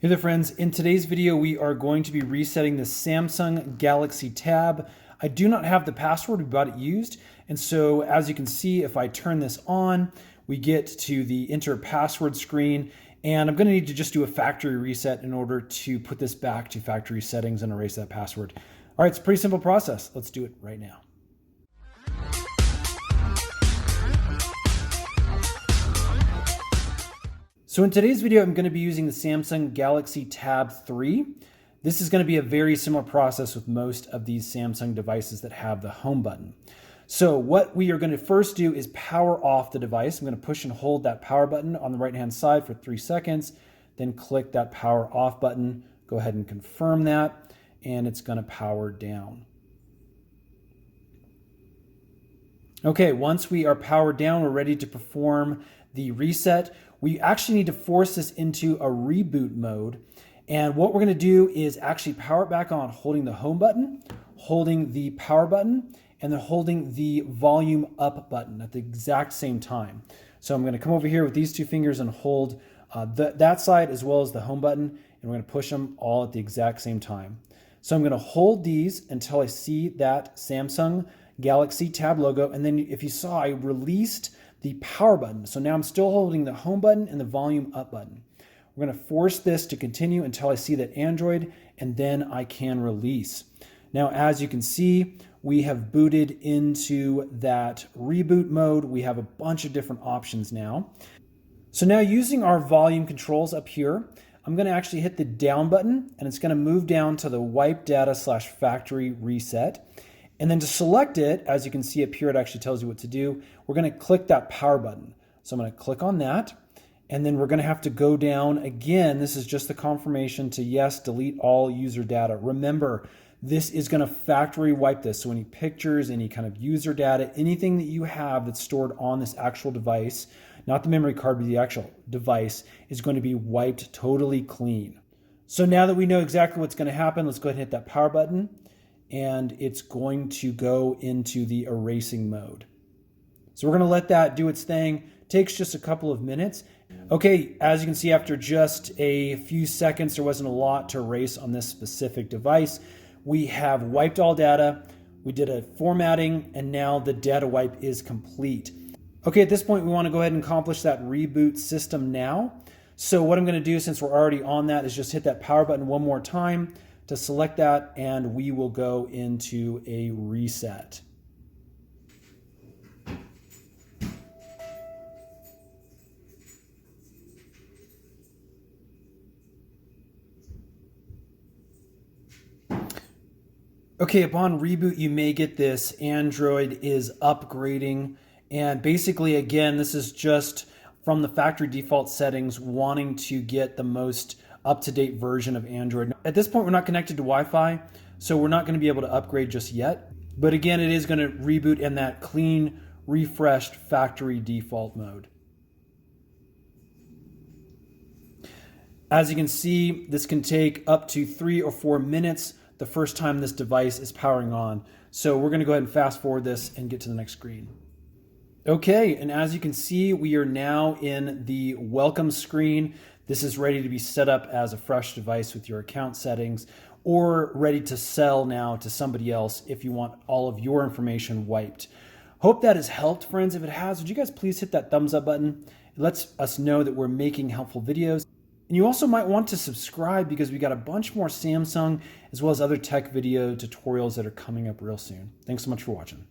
Hey there friends, in today's video we are going to be resetting the Samsung Galaxy tab. I do not have the password, we got it used, and so as you can see, if I turn this on, we get to the enter password screen, and I'm going to need to just do a factory reset in order to put this back to factory settings and erase that password. All right, it's a pretty simple process. Let's do it right now. So in today's video, I'm going to be using the Samsung Galaxy Tab 3. This is going to be a very similar process with most of these Samsung devices that have the home button. So what we are going to first do is power off the device. I'm going to push and hold that power button on the right-hand side for 3 seconds, then click that power off button. Go ahead and confirm that, and it's going to power down. Okay, once we are powered down, we're ready to perform the reset. We actually need to force this into a reboot mode. And what we're going to do is actually power it back on holding the home button, holding the power button, and then holding the volume up button at the exact same time. So I'm going to come over here with these 2 fingers and hold that side as well as the home button, and we're going to push them all at the exact same time. So I'm going to hold these until I see that Samsung Galaxy Tab logo, and then if you saw, I released the power button. So now I'm still holding the home button and the volume up button. We're going to force this to continue until I see that Android, and then I can release. Now, as you can see, we have booted into that reboot mode. We have a bunch of different options now. So now using our volume controls up here, I'm going to actually hit the down button, and it's going to move down to the wipe data / factory reset. And then to select it, as you can see up here, it actually tells you what to do. We're going to click that power button. So I'm going to click on that, and then we're going to have to go down again. This is just the confirmation to yes, delete all user data. Remember, this is going to factory wipe this. So any pictures, any kind of user data, anything that you have that's stored on this actual device, not the memory card, but the actual device, is going to be wiped totally clean. So now that we know exactly what's going to happen, let's go ahead and hit that power button, and it's going to go into the erasing mode. So we're going to let that do its thing. It takes just a couple of minutes. Okay, as you can see, after just a few seconds, there wasn't a lot to erase on this specific device. We have wiped all data, we did a formatting, and now the data wipe is complete. Okay, at this point, we want to go ahead and accomplish that reboot system now. So what I'm going to do, since we're already on that, is just hit that power button one more time to select that, and we will go into a reset. Okay, upon reboot, you may get this Android is upgrading. And basically, again, this is just from the factory default settings, wanting to get the most up-to-date version of Android. At this point, we're not connected to Wi-Fi, so we're not going to be able to upgrade just yet. But again, it is going to reboot in that clean, refreshed factory default mode. As you can see, this can take up to 3 or 4 minutes the first time this device is powering on. So we're going to go ahead and fast forward this and get to the next screen. Okay, and as you can see, we are now in the welcome screen. This is ready to be set up as a fresh device with your account settings, or ready to sell now to somebody else if you want all of your information wiped. Hope that has helped, friends. If it has, would you guys please hit that thumbs up button? It lets us know that we're making helpful videos. And you also might want to subscribe because we got a bunch more Samsung as well as other tech video tutorials that are coming up real soon. Thanks so much for watching.